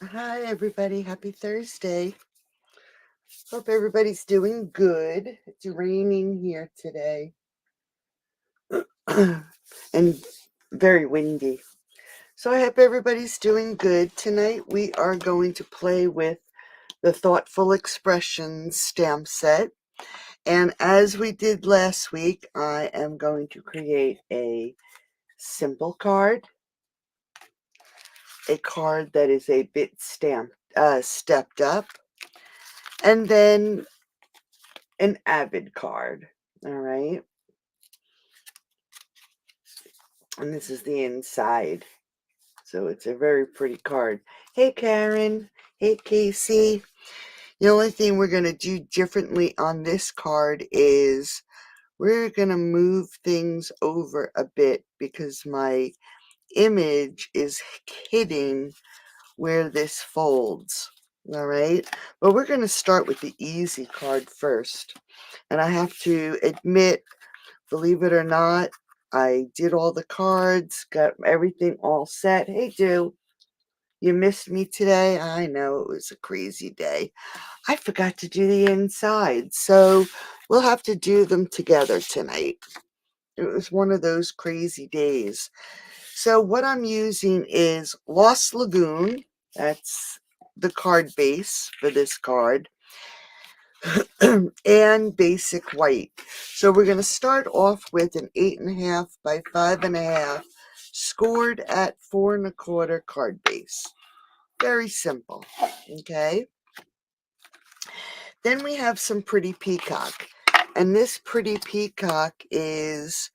Hi, everybody. Happy Thursday. Hope everybody's doing good. It's raining here today and very windy. So I hope everybody's doing good. Tonight we are going to play with the Thoughtful Expressions stamp set. And as we did last week, I am going to create a simple card, a card that is a bit stepped up, and then an Avid card. All right. And this is the inside. So it's a very pretty card. Hey, Karen. Hey, Casey. The only thing we're going to do differently on this card is we're going to move things over a bit because my image is hitting where this folds. All right. But we're going to start with the easy card first. And I have to admit, believe it or not, I did all the cards, got everything all set. Hey, Do, you missed me today? I know it was a crazy day. I forgot to do the inside, so we'll have to do them together tonight. It was one of those crazy days. So what I'm using is Lost Lagoon. That's the card base for this card. And basic white. So we're going to start off with an 8.5 by 5.5 scored at 4 1/4 card base. Very simple. Okay. Then we have some pretty peacock. And this pretty peacock is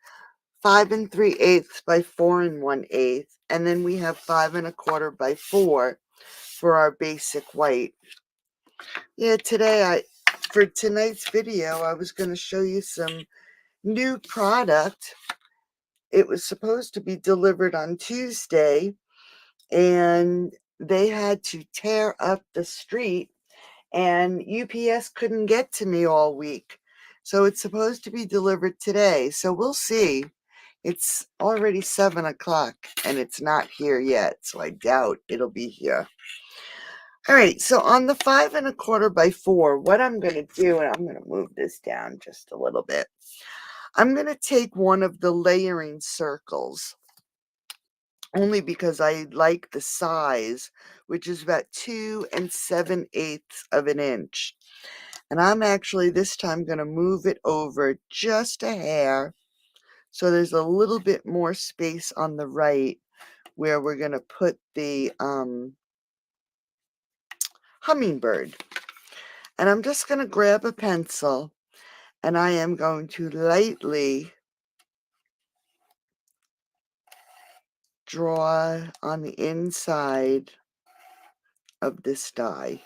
5 3/8 by 4 1/8. And then we have 5 1/4 by 4 for our basic white. Yeah, for tonight's video, I was going to show you some new product. It was supposed to be delivered on Tuesday, and they had to tear up the street, and UPS couldn't get to me all week. So it's supposed to be delivered today. So we'll see. It's already 7 o'clock, and it's not here yet, so I doubt it'll be here. All right, so on the 5 1/4 by 4, what I'm going to do, and I'm going to move this down just a little bit. I'm going to take one of the layering circles, only because I like the size, which is about 2 7/8 of an inch. And I'm actually this time going to move it over just a hair, so there's a little bit more space on the right where we're going to put the hummingbird. And I'm just going to grab a pencil, and I am going to lightly draw on the inside of this die.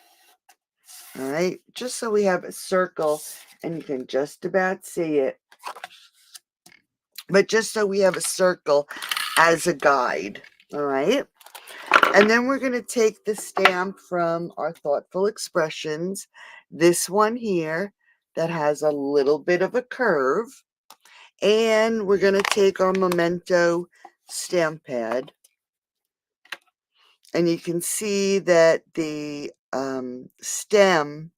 All right, just so we have a circle and you can just about see it. But just so we have a circle as a guide. All right. And then we're going to take the stamp from our Thoughtful Expressions, this one here that has a little bit of a curve. And we're going to take our Memento stamp pad. And you can see that the stem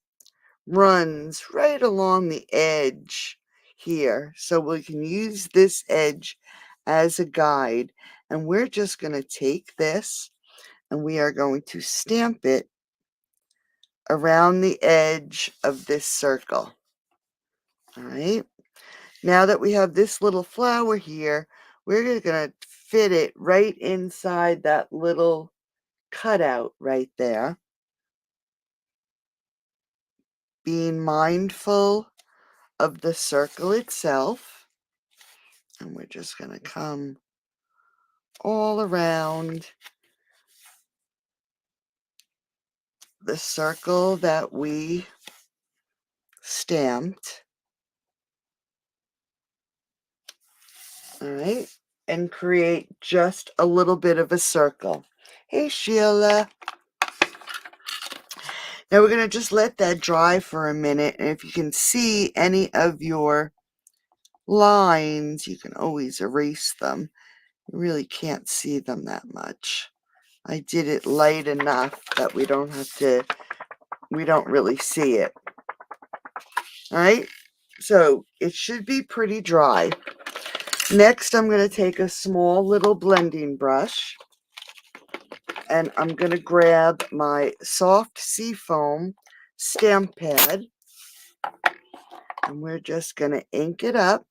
runs right along the edge here. So we can use this edge as a guide. And we're just going to take this and we are going to stamp it around the edge of this circle. All right. Now that we have this little flower here, we're going to fit it right inside that little cutout right there. Being mindful of the circle itself. And we're just going to come all around the circle that we stamped. All right. And create just a little bit of a circle. Hey, Sheila. Now we're going to just let that dry for a minute. And if you can see any of your lines, you can always erase them. You really can't see them that much. I did it light enough that we don't really see it. All right, so it should be pretty dry. Next, I'm going to take a small little blending brush, and I'm going to grab my soft seafoam stamp pad, and we're just going to ink it up,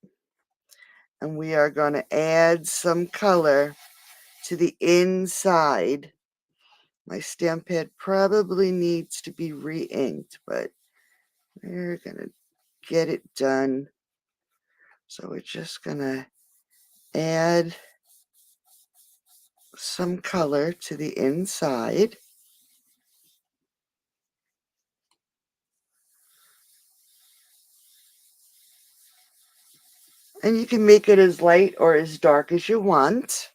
and we are going to add some color to the inside. My stamp pad probably needs to be re-inked, but we're going to get it done. So we're just going to add some color to the inside. And you can make it as light or as dark as you want.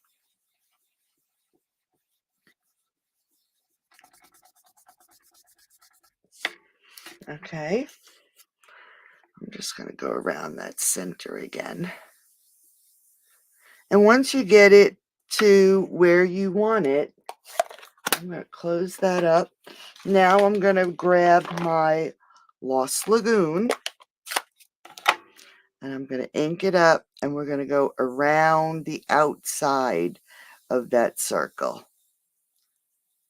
Okay. I'm just going to go around that center again. And once you get it to where you want it, I'm going to close that up. Now I'm going to grab my Lost Lagoon, and I'm going to ink it up, and we're going to go around the outside of that circle.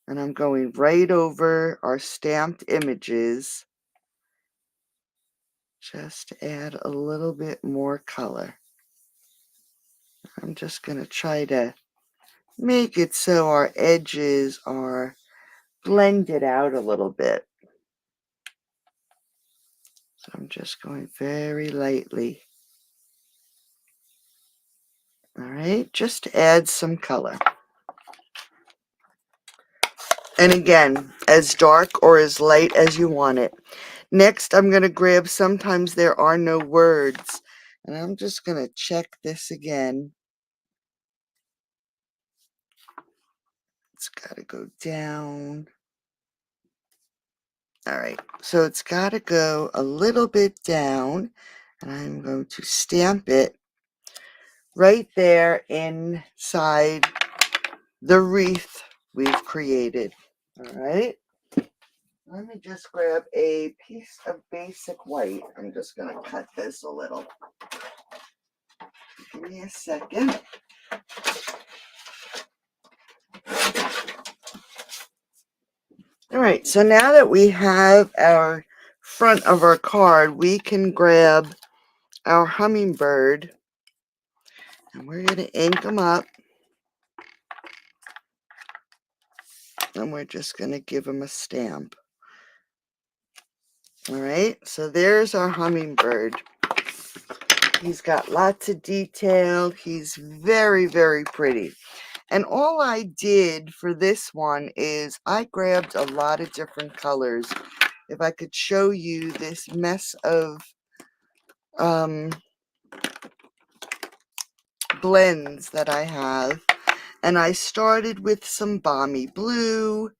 And I'm going right over our stamped images, just to add a little bit more color. I'm just going to try to make it so our edges are blended out a little bit. So I'm just going very lightly. All right, just to add some color. And again, as dark or as light as you want it. Next, I'm going to grab, sometimes there are no words, and I'm just going to check this again. It's got to go down. All right, so it's got to go a little bit down, and I'm going to stamp it right there inside the wreath we've created. All right, let me just grab a piece of basic white. I'm just going to cut this a little. Give me a second. All right, so now that we have our front of our card, we can grab our hummingbird, and we're going to ink them up, and we're just going to give them a stamp. All right, so there's our hummingbird. He's got lots of detail. He's very, very pretty. And all I did for this one is I grabbed a lot of different colors. If I could show you this mess of blends that I have. And I started with some balmy blue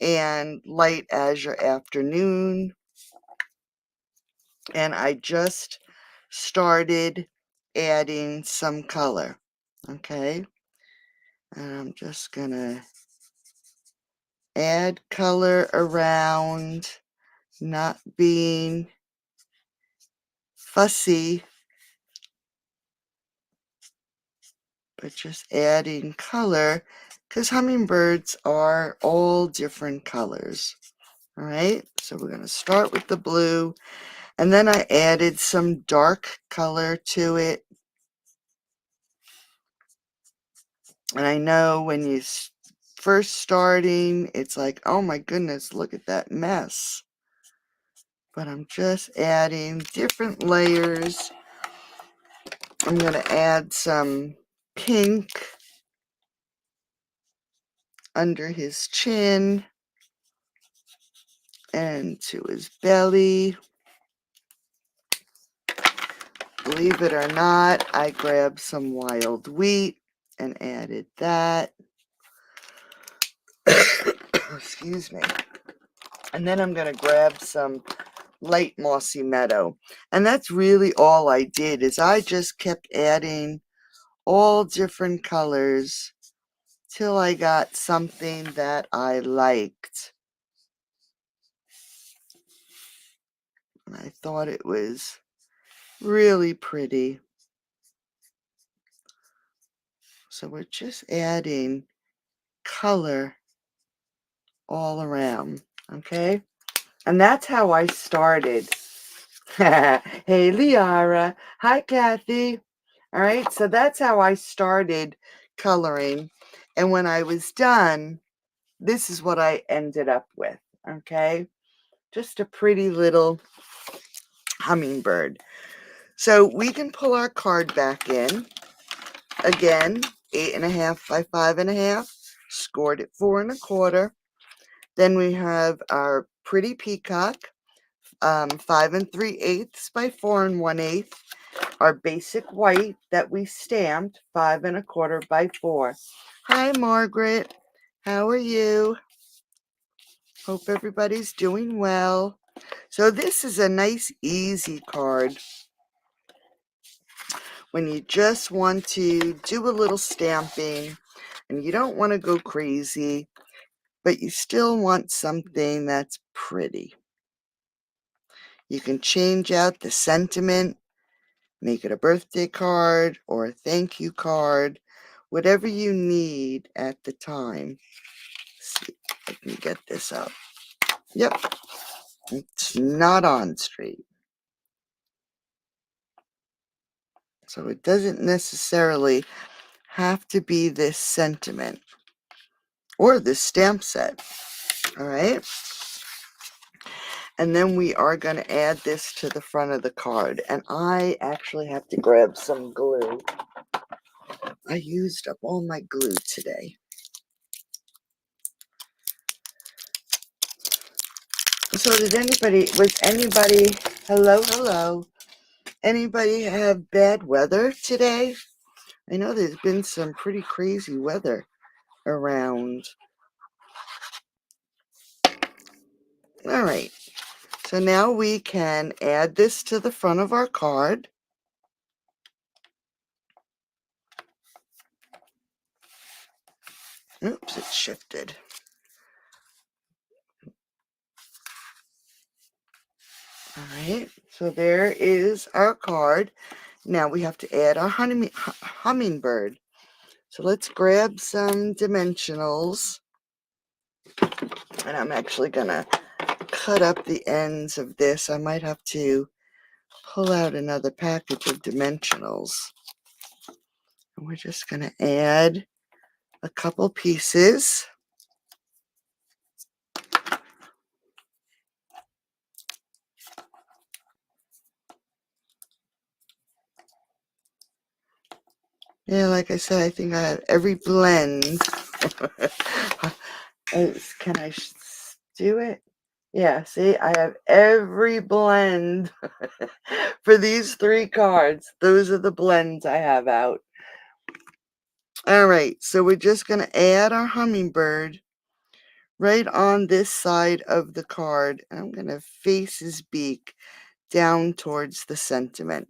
and light azure afternoon. And I just started adding some color. Okay. And I'm just going to add color around, not being fussy, but just adding color, because hummingbirds are all different colors. All right, so we're going to start with the blue, and then I added some dark color to it. And I know when you first starting, it's like, oh my goodness, look at that mess. But I'm just adding different layers. I'm going to add some pink under his chin and to his belly. Believe it or not, I grabbed some wild wheat and added that. Excuse me. And then I'm going to grab some light mossy meadow. And that's really all I did, is I just kept adding all different colors till I got something that I liked. And I thought it was really pretty. So we're just adding color all around, okay? And that's how I started. Hey, Liara. Hi, Kathy. All right, so that's how I started coloring. And when I was done, this is what I ended up with, okay? Just a pretty little hummingbird. So we can pull our card back in. Again, 8.5 by 5.5. Scored at 4.25. Then we have our pretty peacock, 5 3/8 by 4 1/8. Our basic white that we stamped, 5 1/4 by 4. Hi, Margaret. How are you? Hope everybody's doing well. So this is a nice, easy card when you just want to do a little stamping and you don't want to go crazy, but you still want something that's pretty. You can change out the sentiment, make it a birthday card or a thank you card, whatever you need at the time. Let's see if I can get this up. Yep, it's not on straight. So it doesn't necessarily have to be this sentiment or this stamp set. All right. And then we are going to add this to the front of the card. And I actually have to grab some glue. I used up all my glue today. So was anybody, hello, anybody have bad weather today? I know there's been some pretty crazy weather around. All right. So now we can add this to the front of our card. Oops, it shifted. All right, so there is our card. Now we have to add our hummingbird. So let's grab some dimensionals. And I'm actually going to cut up the ends of this. I might have to pull out another package of dimensionals. And we're just going to add a couple pieces. Yeah, like I said, I think I have every blend. Can I do it? Yeah, see, I have every blend for these 3 cards. Those are the blends I have out. All right, so we're just going to add our hummingbird right on this side of the card. And I'm going to face his beak down towards the sentiment.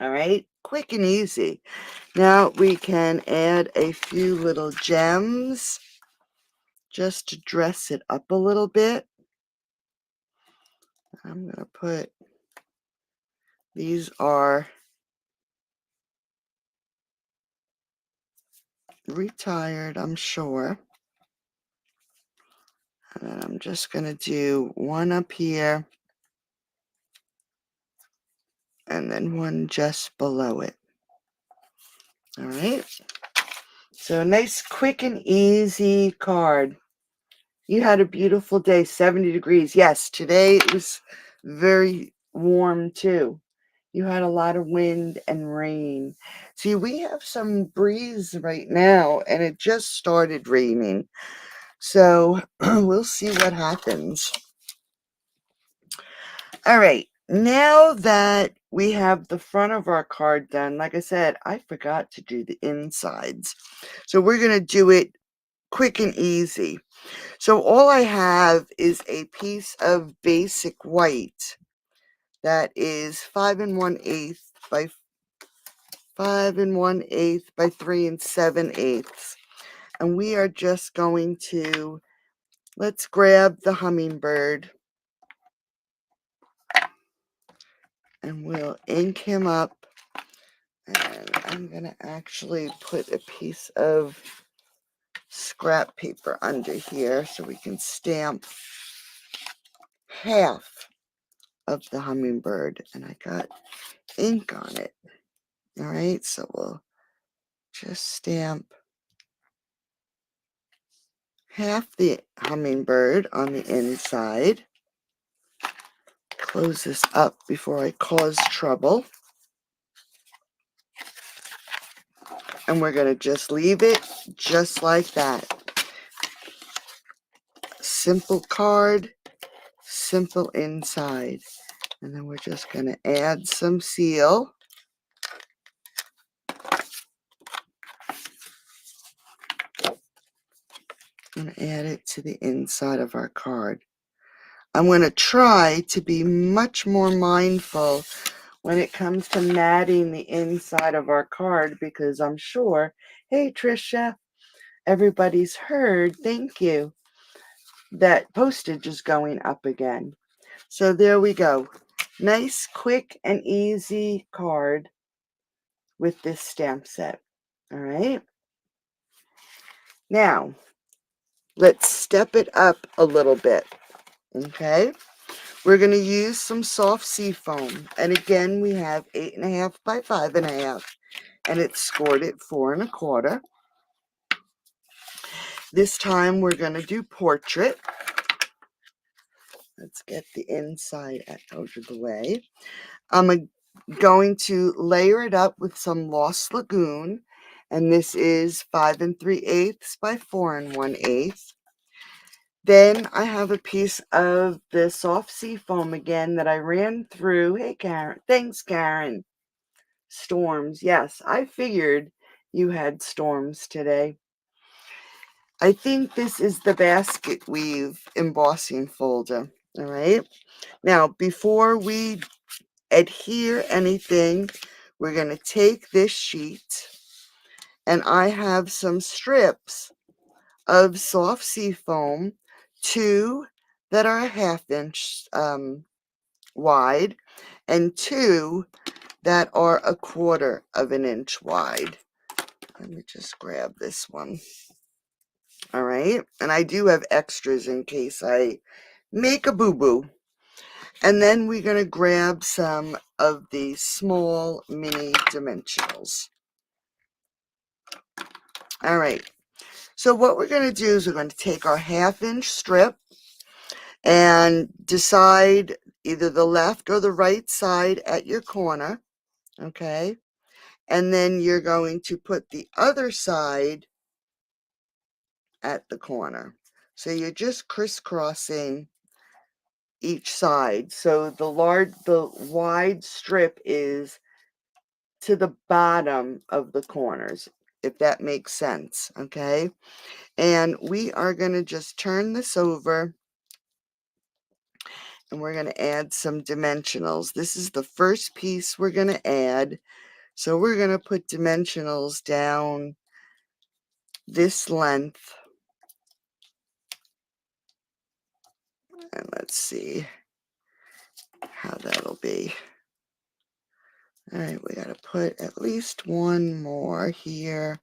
All right, quick and easy. Now we can add a few little gems just to dress it up a little bit. I'm going to put, these are retired, I'm sure. And then I'm just going to do one up here and then one just below it. All right. So a nice, quick and easy card. You had a beautiful day, 70 degrees. Yes, today it was very warm too. You had a lot of wind and rain. See, we have some breeze right now, and it just started raining. So we'll see what happens. All right. Now that we have the front of our card done, like I said, I forgot to do the insides. So we're going to do it quick and easy. So all I have is a piece of basic white that is 5 1/8 by 5 1/8 by 3 7/8. And we are just going to, let's grab the hummingbird and we'll ink him up. And I'm going to actually put a piece of scrap paper under here so we can stamp half of the hummingbird. And I got ink on it. All right, so we'll just stamp half the hummingbird on the inside. Close this up before I cause trouble. And we're going to just leave it just like that. Simple card, simple inside. And then we're just going to add some seal. And add it to the inside of our card. I'm going to try to be much more mindful when it comes to matting the inside of our card, because I'm sure, hey Trisha, everybody's heard, thank you, that postage is going up again. So there we go. Nice, quick, and easy card with this stamp set. All right. Now, let's step it up a little bit. Okay. We're going to use some soft sea foam. And again, we have 8.5 by 5.5. And it's scored at 4 1/4. This time we're going to do portrait. Let's get the inside out of the way. I'm going to layer it up with some Lost Lagoon. And this is 5 3/8 by 4 1/8. Then I have a piece of the soft sea foam again that I ran through. Hey, Karen. Thanks, Karen. Storms. Yes, I figured you had storms today. I think this is the basket weave embossing folder. All right. Now, before we adhere anything, we're going to take this sheet, and I have some strips of soft sea foam, 2 that are a 1/2 inch wide, and 2 that are 1/4 of an inch wide. Let me just grab this one. All right, and I do have extras in case I make a boo-boo. And then we're going to grab some of the small mini dimensionals. All right, so what we're going to do is we're going to take our 1/2 inch strip and decide either the left or the right side at your corner, okay? And then you're going to put the other side at the corner. So you're just crisscrossing each side. So the wide strip is to the bottom of the corners, if that makes sense, okay? And we are going to just turn this over, and we're going to add some dimensionals. This is the first piece we're going to add. So we're going to put dimensionals down this length. And let's see how that'll be. All right, we got to put at least one more here.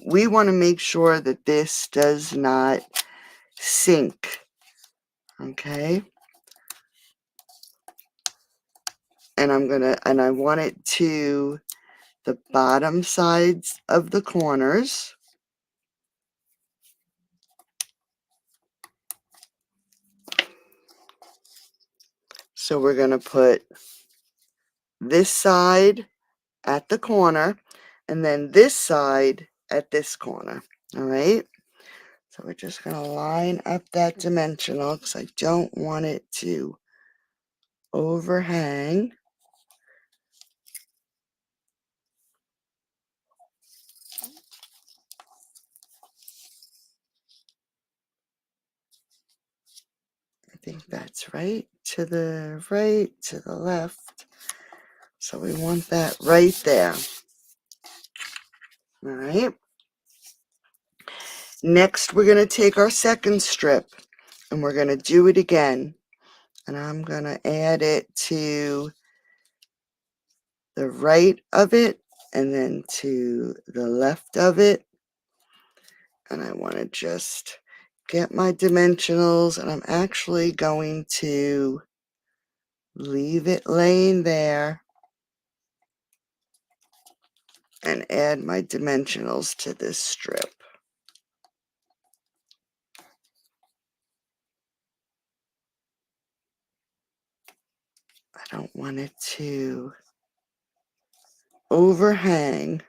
We want to make sure that this does not sink, okay? And I want it to the bottom sides of the corners. So we're going to put this side at the corner, and then this side at this corner. All right. So we're just going to line up that dimensional because I don't want it to overhang. I think that's right to the left. So we want that right there. All right. Next, we're going to take our second strip and we're going to do it again. And I'm going to add it to the right of it and then to the left of it. And I want to just get my dimensionals, and I'm actually going to leave it laying there and add my dimensionals to this strip. I don't want it to overhang.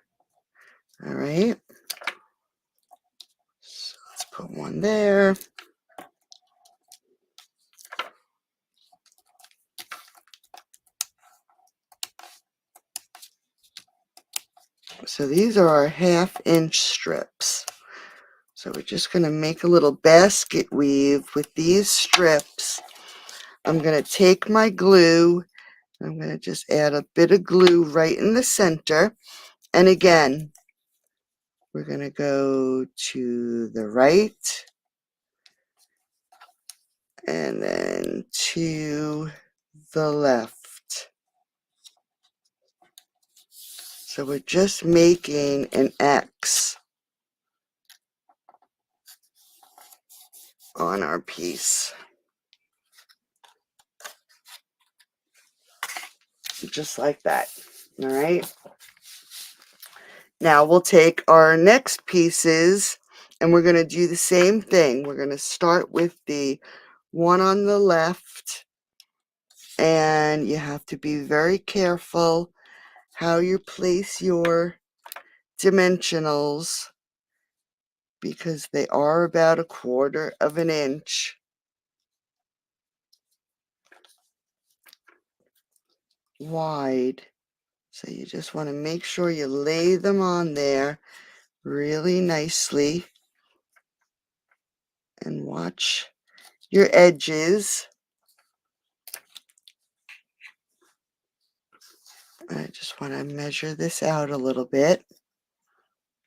All right. So let's put one there. So these are our 1/2-inch strips. So we're just going to make a little basket weave with these strips. I'm going to take my glue. I'm going to just add a bit of glue right in the center. And again, we're going to go to the right and then to the left. So we're just making an X on our piece. Just like that. All right. Now we'll take our next pieces and we're going to do the same thing. We're going to start with the one on the left, and you have to be very careful how you place your dimensionals because they are about 1/4 of an inch. Wide. So you just want to make sure you lay them on there really nicely and watch your edges. I just want to measure this out a little bit.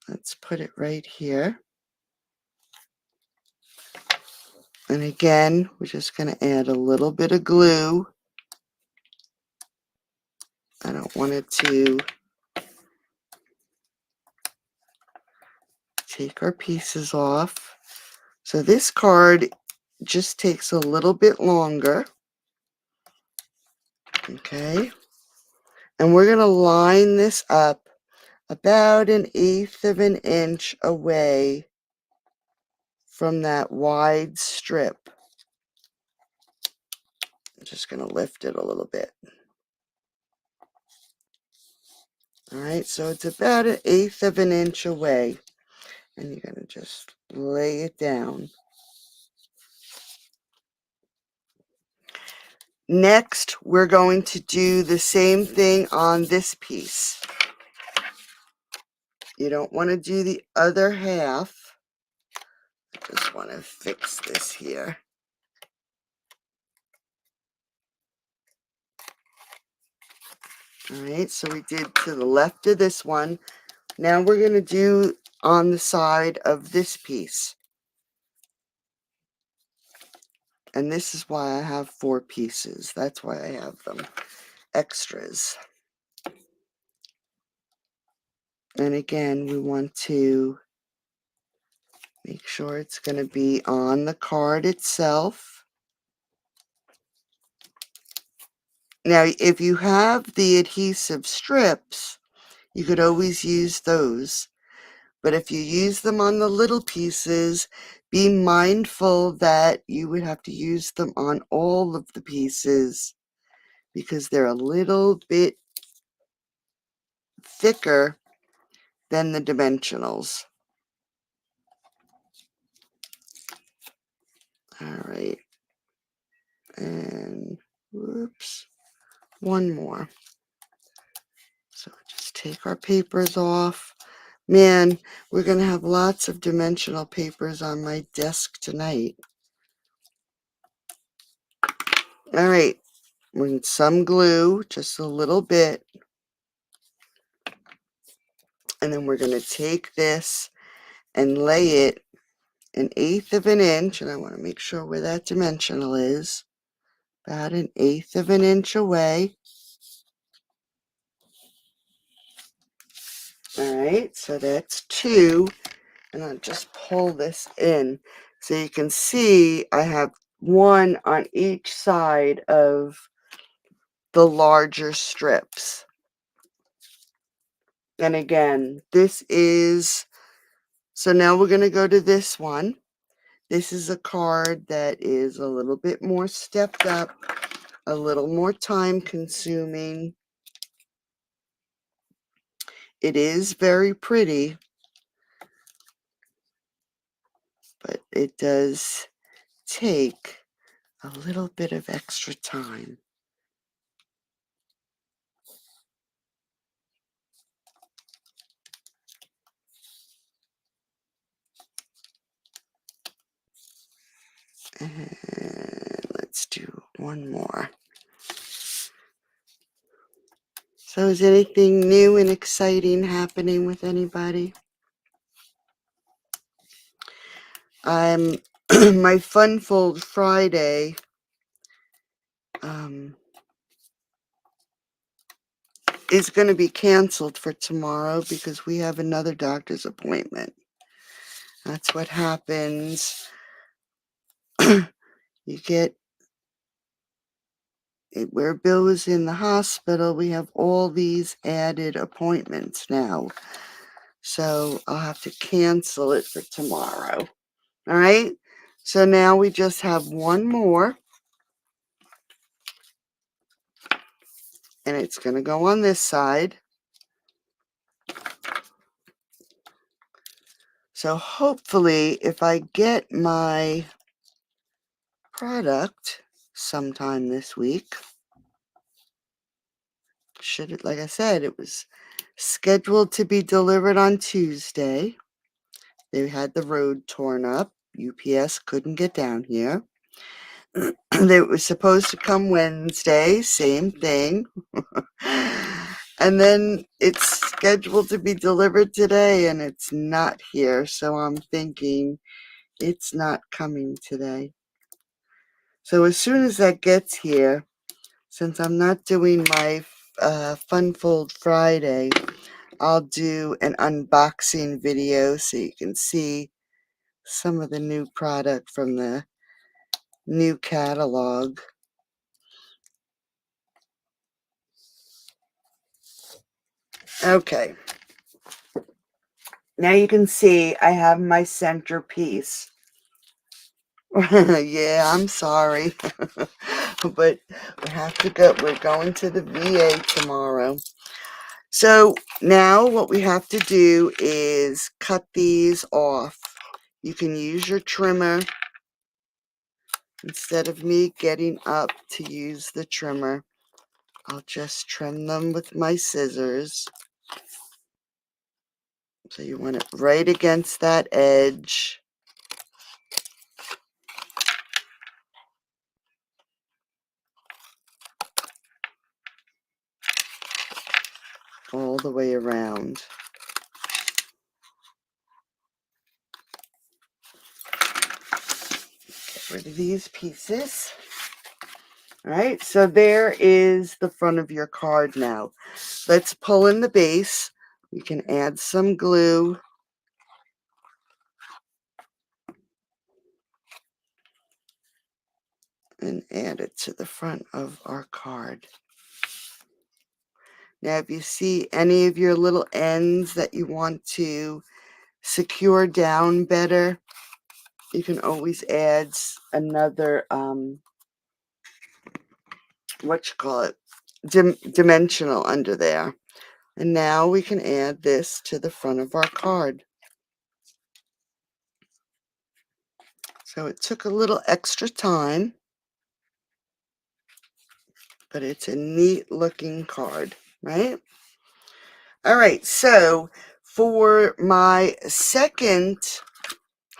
Let's put it right here. And again, we're just going to add a little bit of glue. I don't want it to take our pieces off. So this card just takes a little bit longer. Okay. And we're going to line this up about 1/8 of an inch away from that wide strip. I'm just going to lift it a little bit. All right, so it's about 1/8 of an inch away. And you're going to just lay it down. Next, we're going to do the same thing on this piece. You don't want to do the other half. I just want to fix this here. All right, so we did to the left of this one. Now we're going to do on the side of this piece. And this is why I have 4 pieces. That's why I have them extras. And again, we want to make sure it's going to be on the card itself. Now, if you have the adhesive strips, you could always use those. But if you use them on the little pieces, be mindful that you would have to use them on all of the pieces because they're a little bit thicker than the dimensionals. All right. And whoops, one more. So just take our papers off. Man, we're going to have lots of dimensional papers on my desk tonight. All right. with some glue, just a little bit. And then we're going to take this and lay it 1/8 of an inch, and I want to make sure where that dimensional is, about 1/8 of an inch away. All right, so that's 2, and I'll just pull this in so you can see I have 1 on each side of the larger strips. And again, this is, so now we're going to go to this one. This is a card that is a little bit more stepped up, a little more time consuming. It is very pretty, but it does take a little bit of extra time. And let's do one more. So is anything new and exciting happening with anybody? My Fun Fold Friday is going to be canceled for tomorrow because we have another doctor's appointment. That's what happens. You get it, where Bill was in the hospital, we have all these added appointments now. So I'll have to cancel it for tomorrow. All right. So now we just have one more. And it's going to go on this side. So hopefully, if I get my product sometime this week, should it, like I said, it was scheduled to be delivered on Tuesday. They had the road torn up. UPS couldn't get down here. They were supposed to come Wednesday, same thing. And then it's scheduled to be delivered today, and it's not here. So I'm thinking it's not coming today. So as soon as that gets here, since I'm not doing my Fun Fold Friday, I'll do an unboxing video so you can see some of the new product from the new catalog. Okay. Now you can see I have my centerpiece. Yeah, I'm sorry. But we have to go. We're going to the VA tomorrow. So now what we have to do is cut these off. You can use your trimmer instead of me getting up to use the trimmer. I'll just trim them with my scissors. So you want it right against that edge. All the way around. Get rid of these pieces. All right, so there is the front of your card now. Let's pull in the base. We can add some glue. And add it to the front of our card. Now, if you see any of your little ends that you want to secure down better, you can always add another, dimensional under there. And now we can add this to the front of our card. So it took a little extra time, but it's a neat looking card, right? All right, so for my second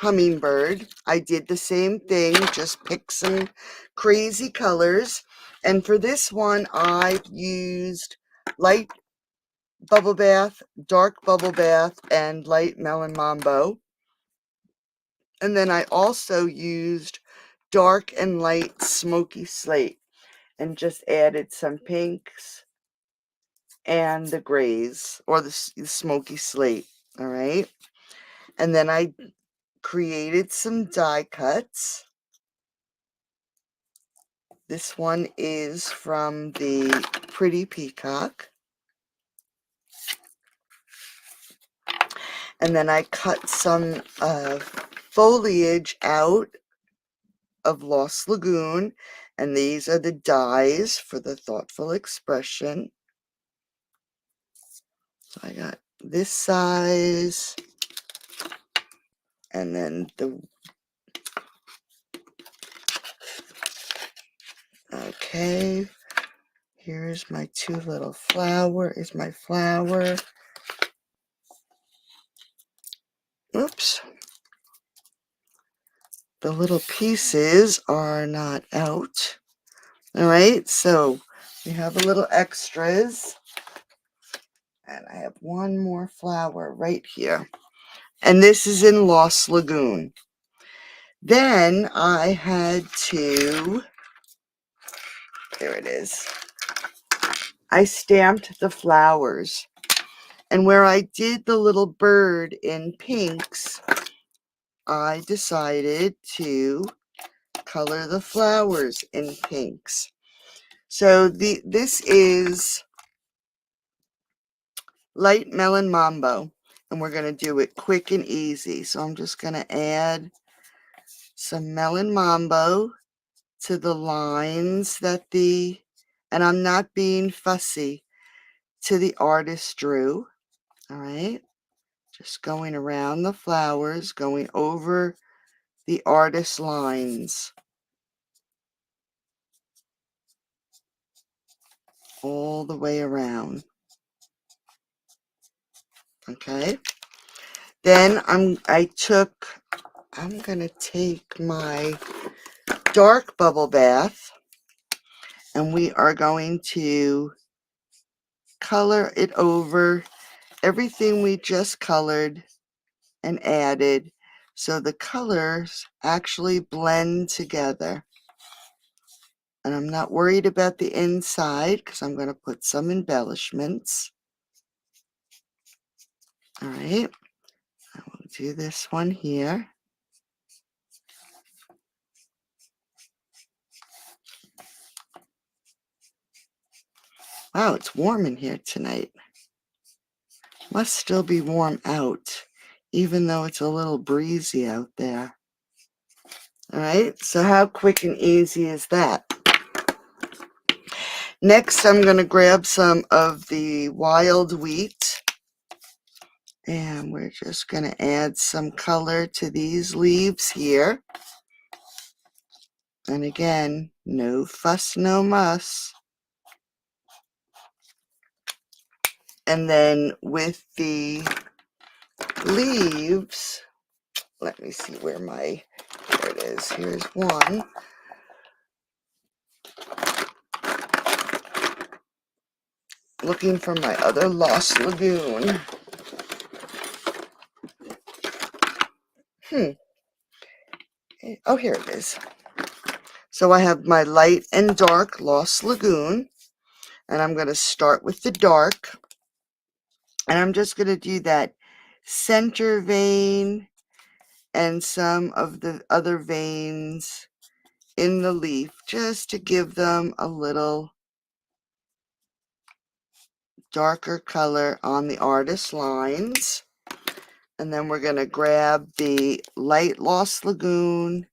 hummingbird. I did the same thing, just pick some crazy colors. And for this one, I've used light bubble bath, dark bubble bath, and light melon mambo. And then I also used dark and light smoky slate and just added some pinks and the grays, or the smoky slate. All right. And then I created some die cuts. This one is from the Pretty Peacock. And then I cut some foliage out of Lost Lagoon. And these are the dies for the thoughtful expression. So I got this size. And then okay. Here's my two little flower, is my flower. Oops. The little pieces are not out. All right, so we have a little extras. And I have one more flower right here. And this is in Lost Lagoon. Then I had to, there it is. I stamped the flowers. And where I did the little bird in pinks, I decided to color the flowers in pinks. So this is light melon mambo, and we're going to do it quick and easy. So I'm just going to add some melon mambo to the lines that and I'm not being fussy, to the artist drew. All right, just going around the flowers, going over the artist lines all the way around. Okay, then I'm gonna take my dark bubble bath, and we are going to color it over everything we just colored and added, so the colors actually blend together. And I'm not worried about the inside because I'm going to put some embellishments. All right, I will do this one here. Wow, it's warm in here tonight. Must still be warm out, even though it's a little breezy out there. All right, so how quick and easy is that? Next, I'm going to grab some of the wild wheat, and we're just going to add some color to these leaves here. And again, no fuss, no muss. And then with the leaves, let me see where here it is. Here's one. Looking for my other Lost Lagoon. Oh, here it is. So I have my light and dark Lost Lagoon, and I'm going to start with the dark, and I'm just going to do that center vein and some of the other veins in the leaf, just to give them a little darker color on the artist lines. And then we're going to grab the light Lost Lagoon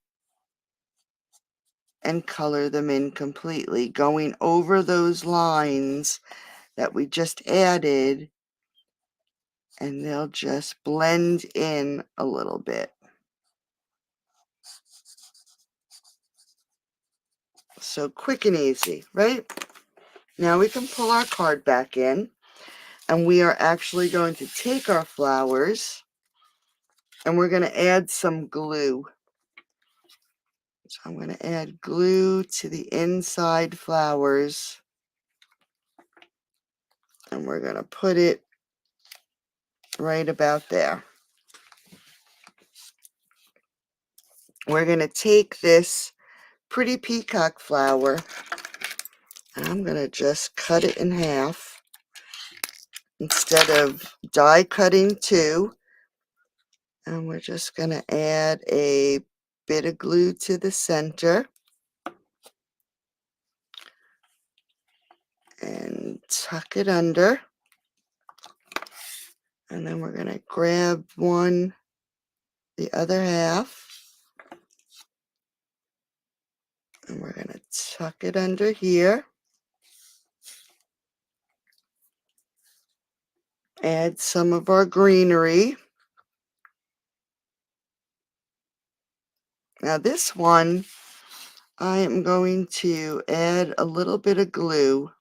and color them in completely, going over those lines that we just added, and they'll just blend in a little bit. So quick and easy, right? Now we can pull our card back in, and we are actually going to take our flowers, And we're going to add some glue. So I'm going to add glue to the inside flowers. And we're going to put it right about there. We're going to take this pretty peacock flower and I'm going to just cut it in half. Instead of die cutting two, and we're just going to add a bit of glue to the center and tuck it under. And then we're going to grab the other half, and we're going to tuck it under here. Add some of our greenery. Now this one, I am going to add a little bit of glue.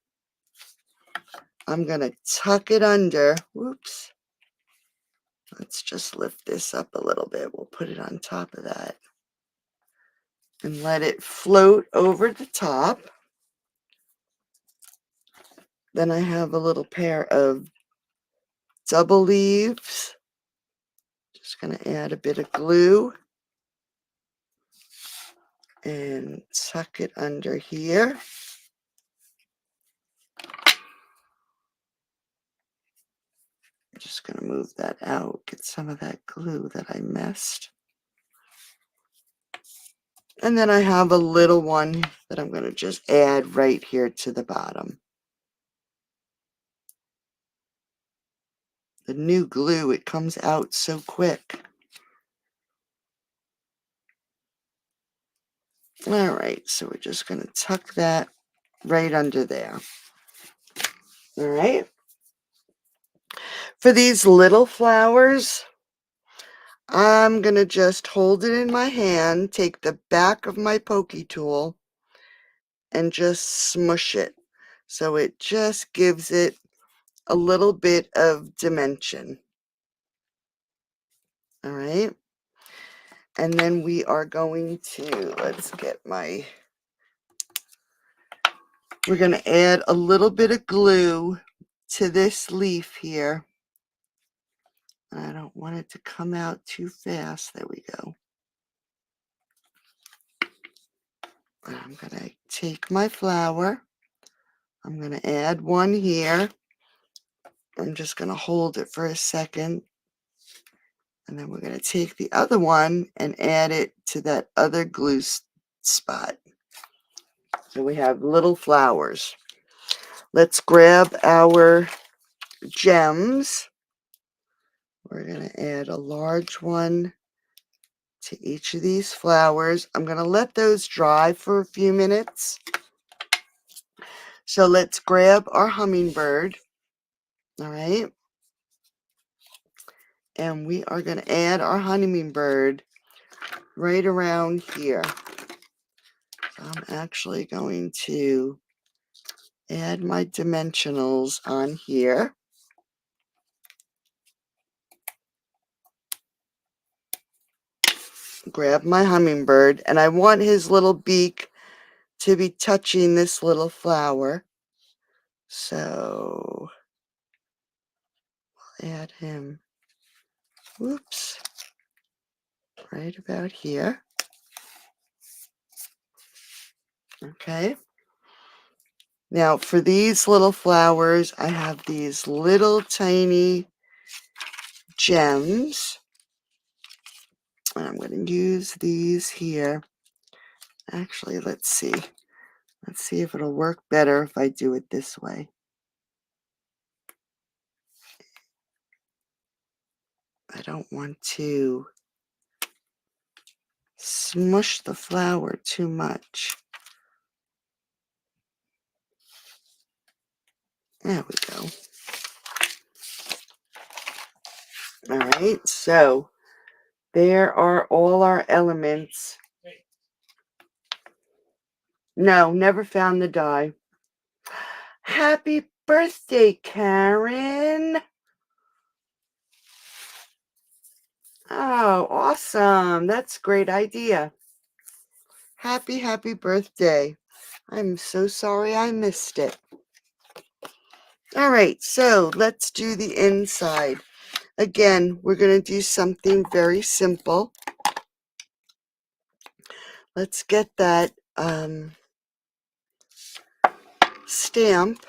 I'm going to tuck it under. Whoops. Let's just lift this up a little bit. We'll put it on top of that. And let it float over the top. Then I have a little pair of double leaves. Just going to add a bit of glue. And tuck it under here. I'm just going to move that out, get some of that glue that I missed. And then I have a little one that I'm going to just add right here to the bottom. The new glue, it comes out so quick. All right, so we're just going to tuck that right under there. All right. For these little flowers, I'm going to just hold it in my hand, take the back of my pokey tool, and just smush it. So it just gives it a little bit of dimension. All right. And then we are going to, we're going to add a little bit of glue to this leaf here. I don't want it to come out too fast. There we go. I'm going to take my flower. I'm going to add one here. I'm just going to hold it for a second. And then we're going to take the other one and add it to that other glue spot. So we have little flowers. Let's grab our gems. We're going to add a large one to each of these flowers. I'm going to let those dry for a few minutes. So let's grab our hummingbird. All right. And we are going to add our hummingbird right around here. So I'm actually going to add my dimensionals on here. Grab my hummingbird, and I want his little beak to be touching this little flower. So I'll add him, whoops, right about here. Okay. Now for these little flowers, I have these little tiny gems. And I'm going to use these here. Actually, let's see. Let's see if it'll work better if I do it this way. I don't want to smush the flower too much. There we go. All right, so there are all our elements. No, never found the die. Happy birthday, Karen. Oh, awesome. That's a great idea. Happy, happy birthday. I'm so sorry I missed it. All right, so let's do the inside. Again, we're going to do something very simple. Let's get that stamp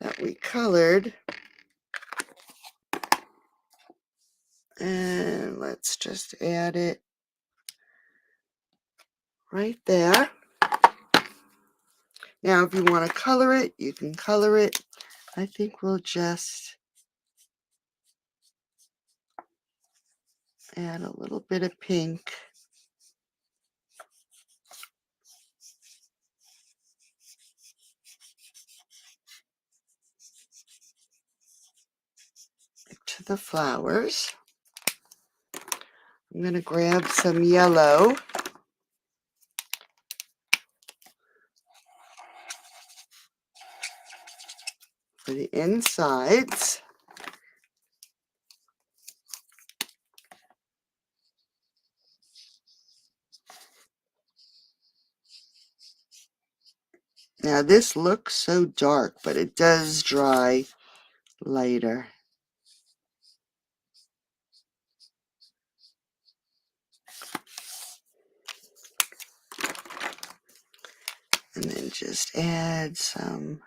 that we colored. And let's just add it right there. Now, if you want to color it, you can color it. I think we'll just add a little bit of pink. To the flowers. I'm going to grab some yellow. For the insides. Now this looks so dark, but it does dry lighter. And then just add some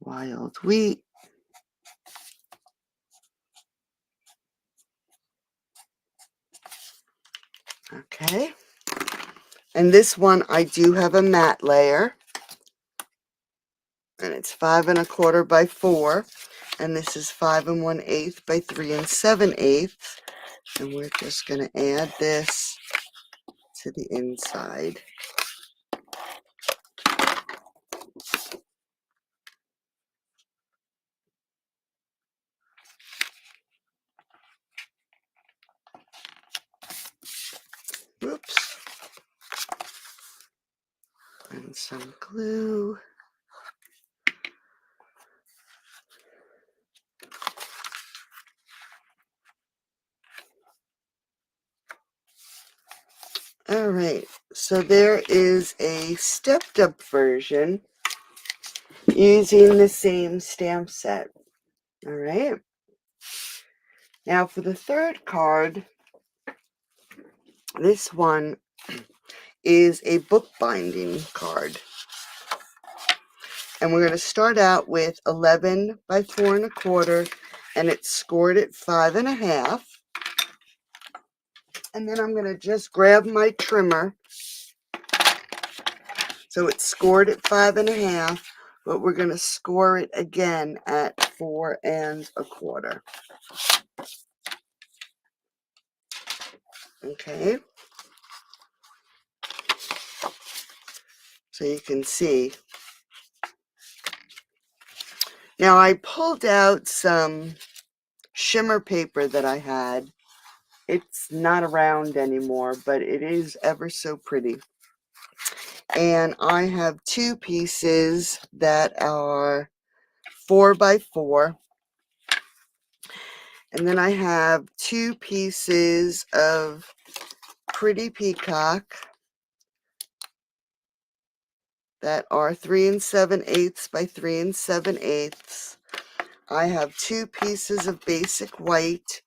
wild wheat. Okay. And this one I do have a matte layer. And it's 5 1/4 by 4. And this is 5 1/8 by 3 7/8. And we're just going to add this to the inside. Oops. And some glue. All right, so there is a stepped up version using the same stamp set. All right. Now for the third card, this one is a bookbinding card. And we're going to start out with 11 by 4 1/4, and it's scored at 5 1/2. And then I'm going to just grab my trimmer. So it's scored at 5 1/2, but we're going to score it again at 4 1/4. Okay. So you can see. Now I pulled out some shimmer paper that I had. It's not around anymore, but it is ever so pretty. And I have 2 pieces that are 4 by 4. And then I have 2 pieces of Pretty Peacock that are 3 7/8 by 3 7/8. I have 2 pieces of basic white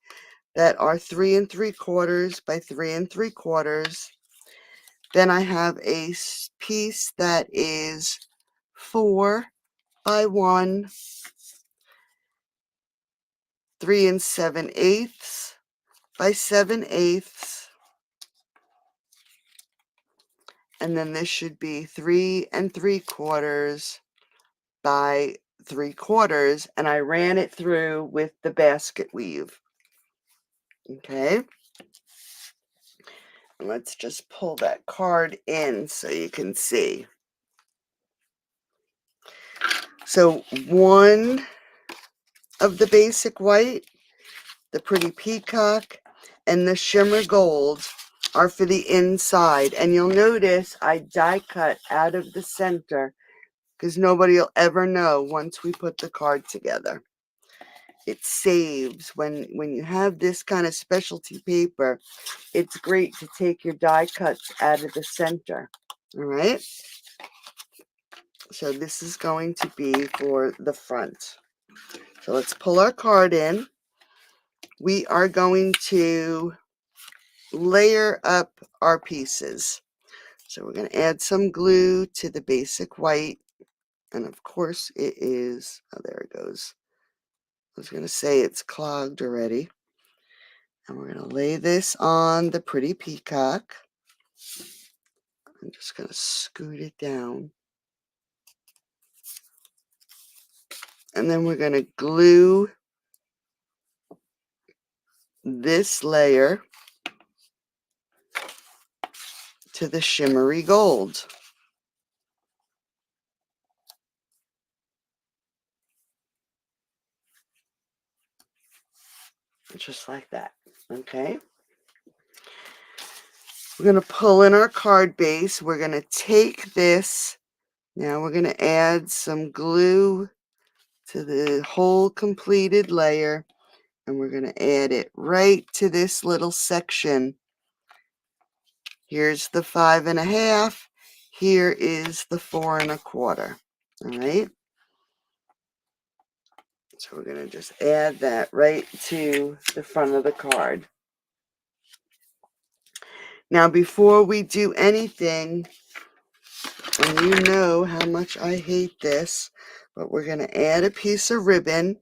that are 3 3/4 by 3 3/4. Then I have a piece that is 4 by 1, 3 7/8 by 7/8. And then this should be 3 3/4 by 3/4. And I ran it through with the basket weave. Okay. Let's just pull that card in so you can see. So one of the basic white, the Pretty Peacock, and the Shimmer Gold are for the inside. And you'll notice I die cut out of the center because nobody will ever know once we put the card together. it saves when you have this kind of specialty paper. It's great to take your die cuts out of the center. All right. So this is going to be for the front. So let's pull our card in. We are going to layer up our pieces. So we're going to add some glue to the basic white. And of course it is, oh, there it goes. I was going to say it's clogged already. And we're going to lay this on the pretty peacock. I'm just going to scoot it down. And then we're going to glue this layer to the shimmery gold. Just like that. Okay. We're going to pull in our card base. We're going to take this. Now we're going to add some glue to the whole completed layer. And we're going to add it right to this little section. Here's the 5 1/2. Here is the 4 1/4. All right. So we're going to just add that right to the front of the card. Now, before we do anything, and you know how much I hate this, but we're going to add a piece of ribbon.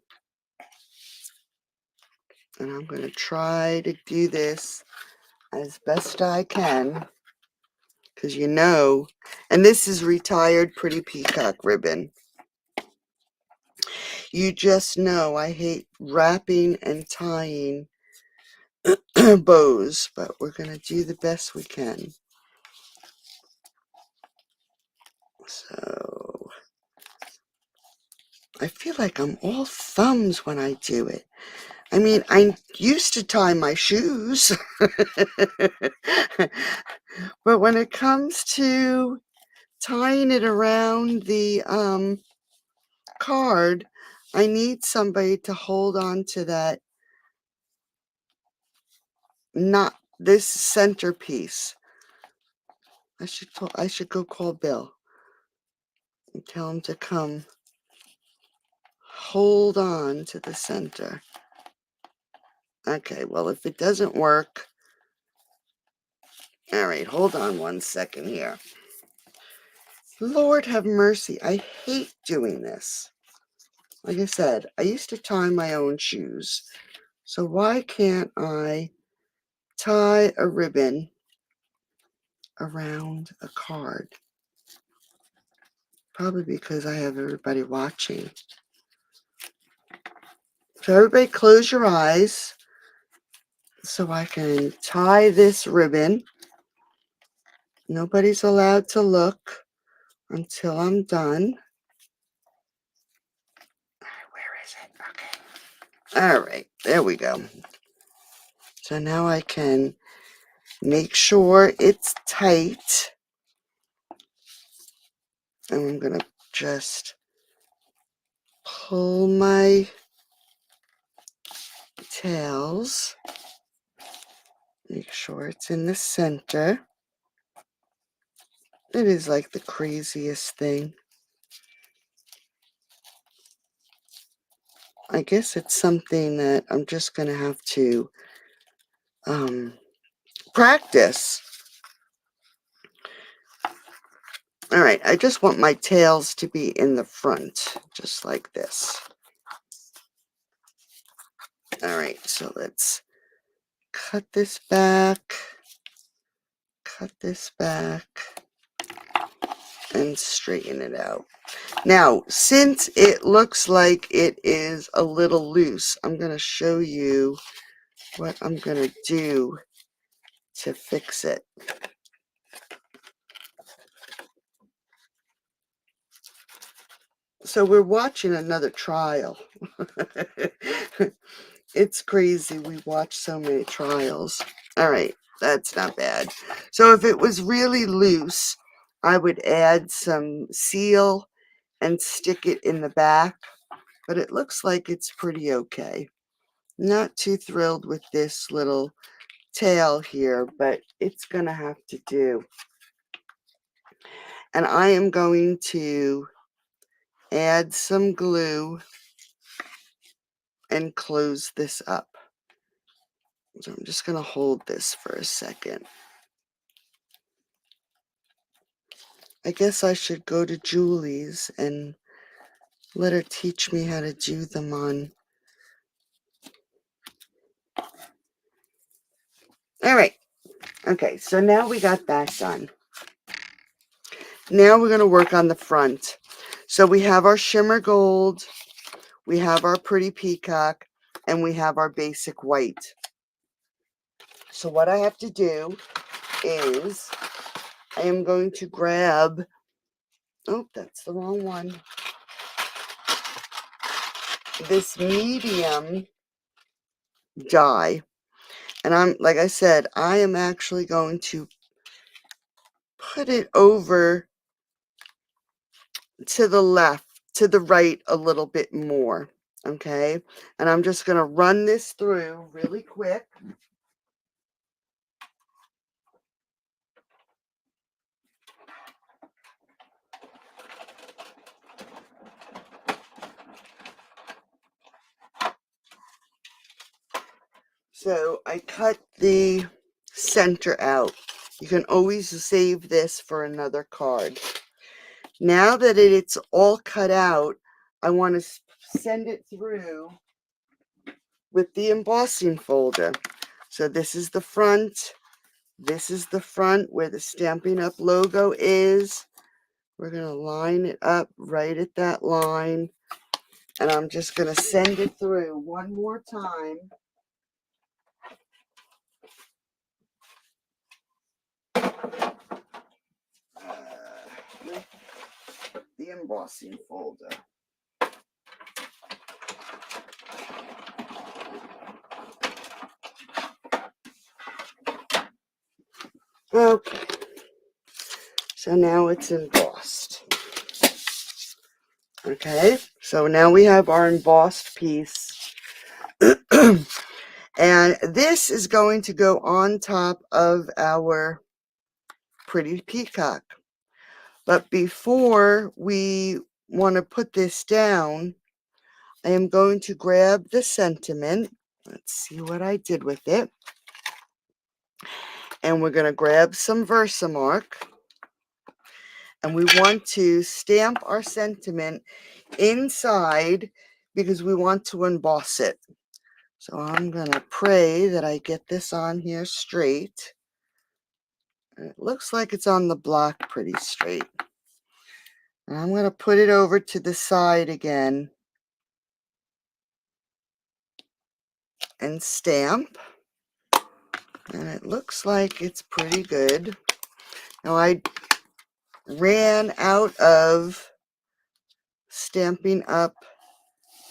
And I'm going to try to do this as best I can. Because you know, and this is retired Pretty Peacock ribbon. You just know I hate wrapping and tying bows, but we're going to do the best we can. So, I feel like I'm all thumbs when I do it. I mean, I used to tie my shoes. But when it comes to tying it around the card, I need somebody to hold on to that, not this centerpiece. I should go call Bill and tell him to come hold on to the center. Okay, well, if it doesn't work, all right, hold on one second here. Lord have mercy, I hate doing this. Like I said, I used to tie my own shoes. So why can't I tie a ribbon around a card? Probably because I have everybody watching. So everybody close your eyes so I can tie this ribbon. Nobody's allowed to look until I'm done. Where is it? Okay. All right, there we go. So now I can make sure it's tight. And I'm going to just pull my tails. Make sure it's in the center. It is like the craziest thing. I guess it's something that I'm just going to have to practice. All right, I just want my tails to be in the front, just like this. All right, so let's cut this back, and straighten it out. Now, since it looks like it is a little loose, I'm going to show you what I'm going to do to fix it. So we're watching another trial. It's crazy. We watch so many trials. All right, that's not bad. So if it was really loose, I would add some seal and stick it in the back. but it looks like it's pretty okay. Not too thrilled with this little tail here, but it's gonna have to do. And I am going to add some glue and close this up. So I'm just gonna hold this for a second. I guess I should go to Julie's and let her teach me how to do them on. All right. Okay, so now we got that done. Now we're going to work on the front. So we have our shimmer gold, we have our pretty peacock, and we have our basic white. So what I have to do is I am going to grab, oh, that's the wrong one, this medium die. And I'm, like I said, I am actually going to put it over to the left, to the right a little bit more, okay? And I'm just going to run this through really quick. So I cut the center out. You can always save this for another card. Now that it's all cut out, I want to send it through with the embossing folder. So this is the front. This is the front where the Stampin' Up! Logo is. We're going to line it up right at that line. And I'm just going to send it through one more time. With the embossing folder. Okay, so now it's embossed. Okay, so now we have our embossed piece. And this is going to go on top of our pretty peacock. But before we want to put this down, I am going to grab the sentiment. Let's see what I did with it. And we're going to grab some Versamark. And we want to stamp our sentiment inside because we want to emboss it. So I'm going to pray that I get this on here straight. And it looks like it's on the block pretty straight. And I'm going to put it over to the side again and stamp. And it looks like it's pretty good. Now I ran out of Stampin' Up!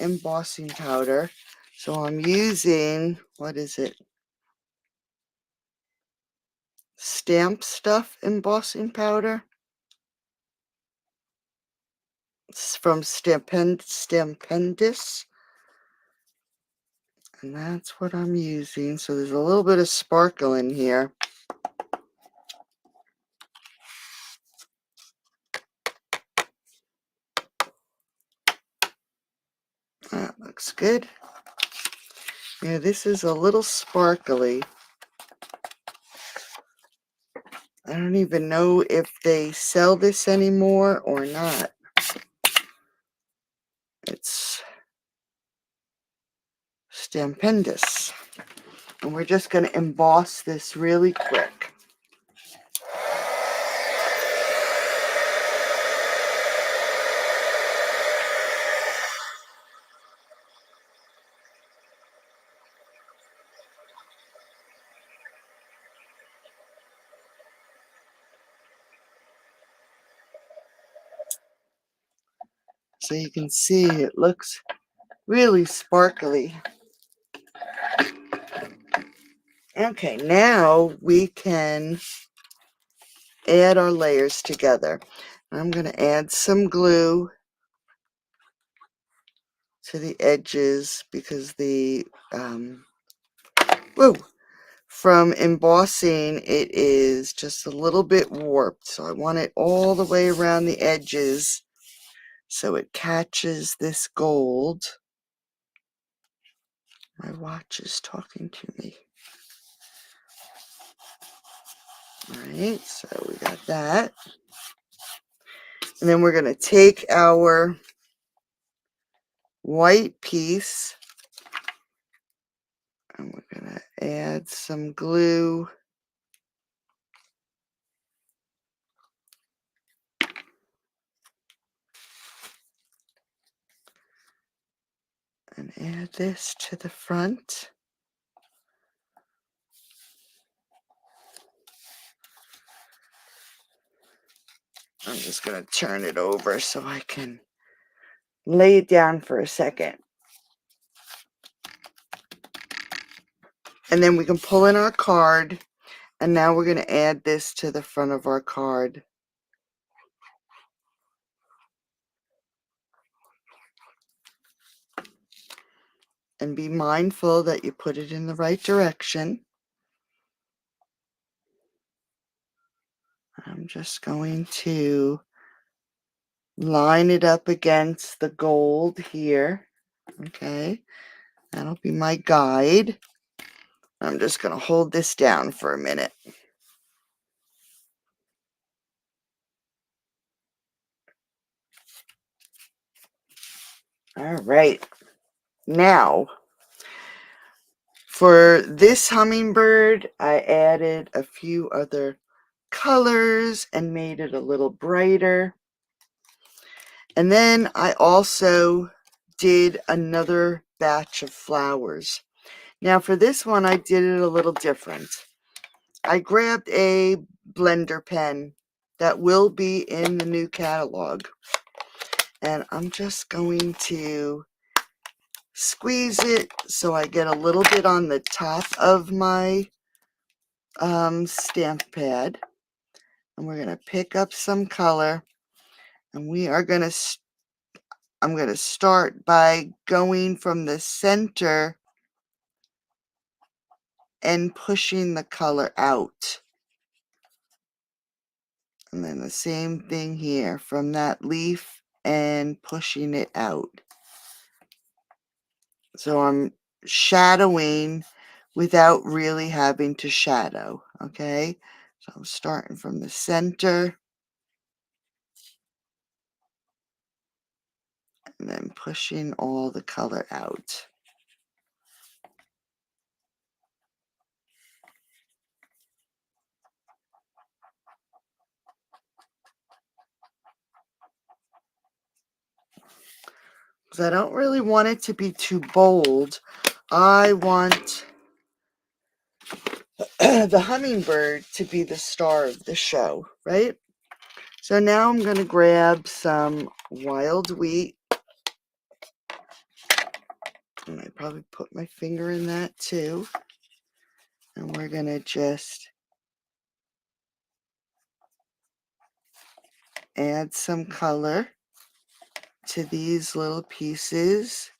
Embossing powder. So I'm using, what is it? Stamp Stuff embossing powder. It's from Stampendous. And that's what I'm using. So there's a little bit of sparkle in here. That looks good. Yeah, this is a little sparkly. I don't even know if they sell this anymore or not. It's Stampendous. And we're just going to emboss this really quick. So you can see it looks really sparkly. Okay, now we can add our layers together. I'm going to add some glue to the edges because the from embossing it is just a little bit warped. So I want it all the way around the edges so it catches this gold. My watch is talking to me. Alright, so we got that. And then we're going to take our white piece and we're going to add some glue. And add this to the front. I'm just going to turn it over so I can lay it down for a second. And then we can pull in our card. And now we're going to add this to the front of our card. And be mindful that you put it in the right direction. I'm just going to line it up against the gold here. Okay, that'll be my guide. I'm just going to hold this down for a minute. All right. Now, for this hummingbird, I added a few other colors and made it a little brighter. And then I also did another batch of flowers. Now for this one, I did it a little different. I grabbed a blender pen that will be in the new catalog. And I'm just going to squeeze it so I get a little bit on the top of my stamp pad. And we're going to pick up some color. And we are going to I'm going to start by going from the center and pushing the color out. And then the same thing here from that leaf and pushing it out. So I'm shadowing without really having to shadow, okay? So I'm starting from the center and then pushing all the color out. Because I don't really want it to be too bold. I want the hummingbird to be the star of the show, right? So now I'm going to grab some wild wheat. And I probably put my finger in that too. And we're going to just add some color to these little pieces.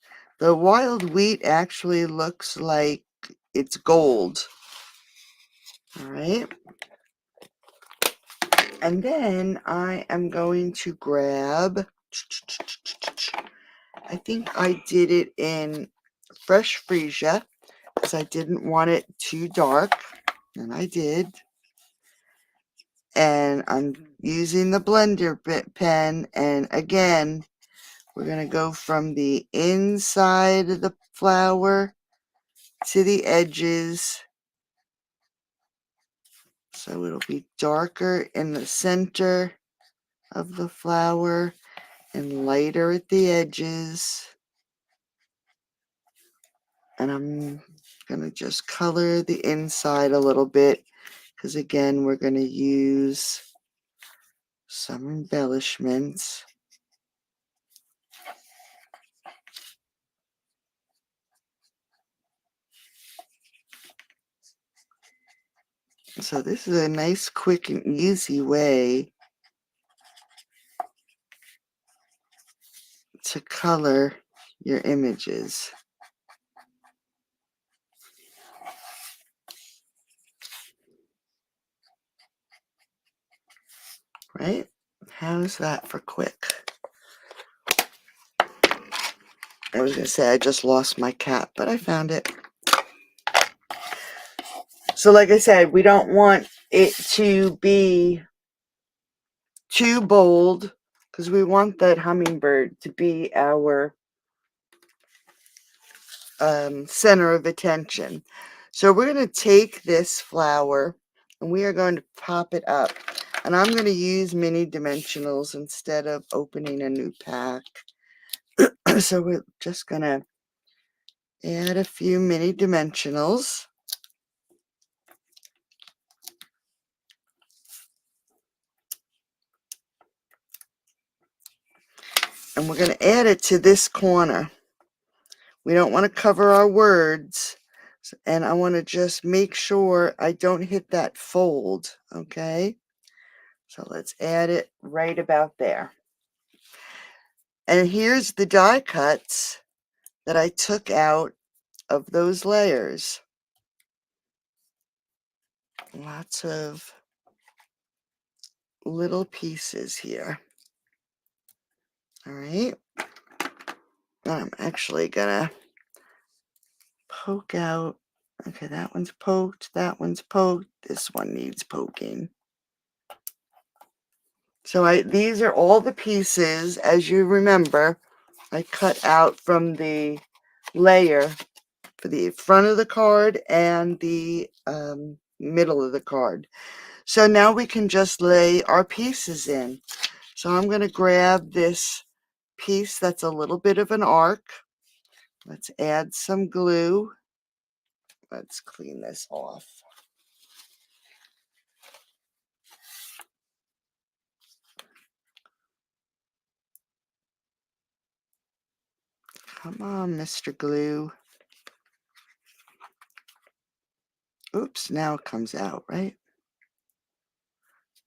The wild wheat actually looks like it's gold. All right. And then I am going to grab, I think I did it in fresh freesia because I didn't want it too dark. And I did. And I'm using the blender pen. And again, we're going to go from the inside of the flower to the edges. So it'll be darker in the center of the flower and lighter at the edges. And I'm going to just color the inside a little bit because again, we're going to use some embellishments. So this is a nice, quick, and easy way to color your images. Right? How's that for quick? I was going to say I just lost my cat, but I found it. So like I said, we don't want it to be too bold because we want that hummingbird to be our center of attention. So we're going to take this flower and we are going to pop it up. And I'm going to use mini dimensionals instead of opening a new pack. So we're just going to add a few mini dimensionals. And we're going to add it to this corner. We don't want to cover our words. And I want to just make sure I don't hit that fold. Okay. So let's add it right about there. And here's the die cuts that I took out of those layers. Lots of little pieces here. All right. I'm actually gonna poke out. Okay, that one's poked, that one's poked, this one needs poking. So these are all the pieces, as you remember, I cut out from the layer for the front of the card and the middle of the card. So now we can just lay our pieces in. So I'm going to grab this piece that's a little bit of an arc. Let's add some glue. Let's clean this off. Come on, Mr. Glue. Oops, now it comes out, right?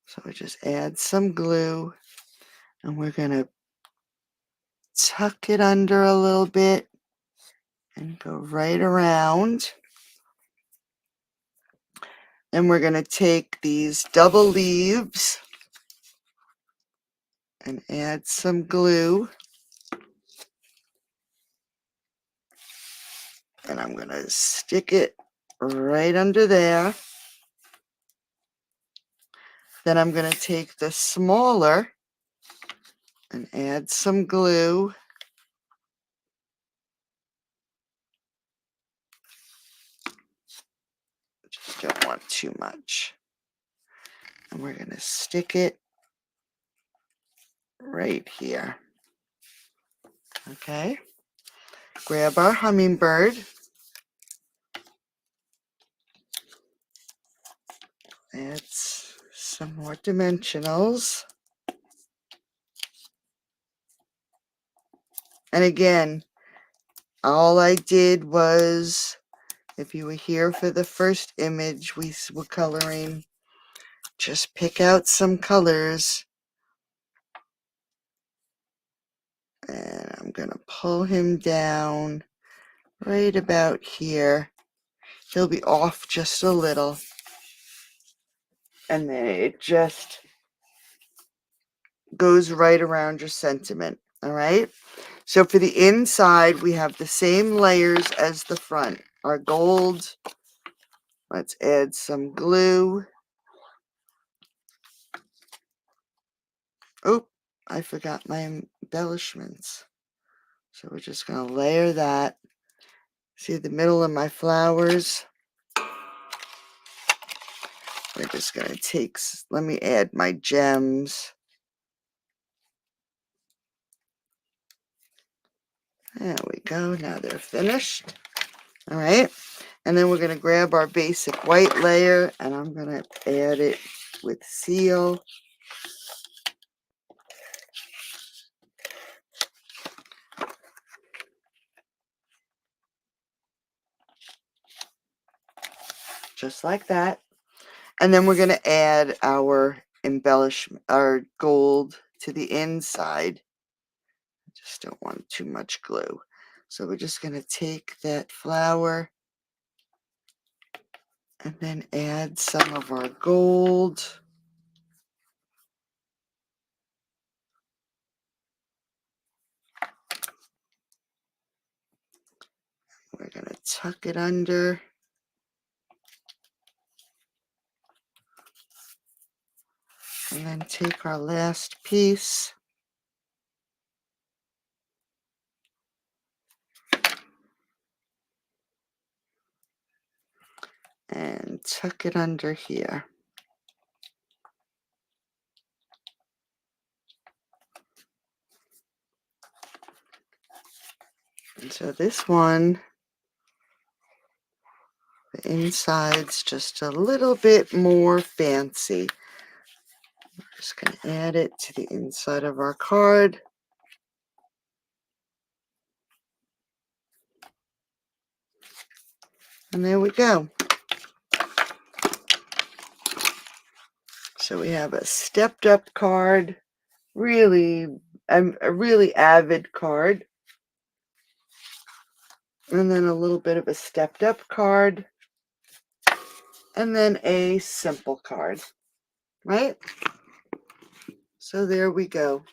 So I just add some glue and we're going to tuck it under a little bit and go right around. And we're going to take these double leaves and add some glue. And I'm going to stick it right under there. Then I'm going to take the smaller and add some glue. Just don't want too much. And we're going to stick it right here. Okay. Grab our hummingbird. Add some more dimensionals. And again, all I did was, if you were here for the first image we were coloring, just pick out some colors. And I'm going to pull him down right about here. He'll be off just a little. And then it just goes right around your sentiment. All right. So for the inside, we have the same layers as the front. Our gold. Let's add some glue. Oh, I forgot my embellishments. So we're just going to layer that. See the middle of my flowers? We're just going to take, let me add my gems. There we go. Now they're finished. All right. And then we're going to grab our basic white layer and I'm going to add it with seal. Just like that. And then we're going to add our embellishment, our gold to the inside. Just don't want too much glue. So we're just going to take that flower and then add some of our gold. We're going to tuck it under. And then take our last piece and tuck it under here. And so this one, the inside's just a little bit more fancy. We're just going to add it to the inside of our card. And there we go. So we have a stepped up card, really, a really avid card. And then a little bit of a stepped up card. And then a simple card, right? So there we go.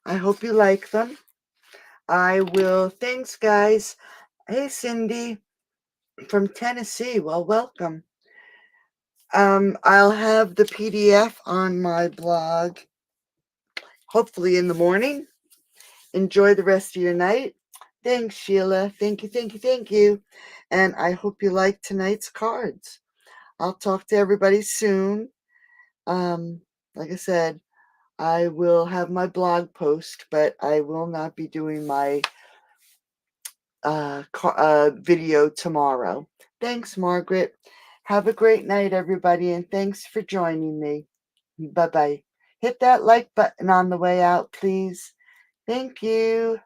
I hope you like them. Thanks guys. Hey Cindy from Tennessee, well, welcome. I'll have the PDF on my blog, hopefully in the morning. Enjoy the rest of your night. Thanks, Sheila. Thank you, thank you, thank you. And I hope you like tonight's cards. I'll talk to everybody soon. Like I said, I will have my blog post, but I will not be doing my video tomorrow. Thanks, Margaret. Have a great night, everybody, and thanks for joining me. Bye-bye. Hit that like button on the way out, please. Thank you.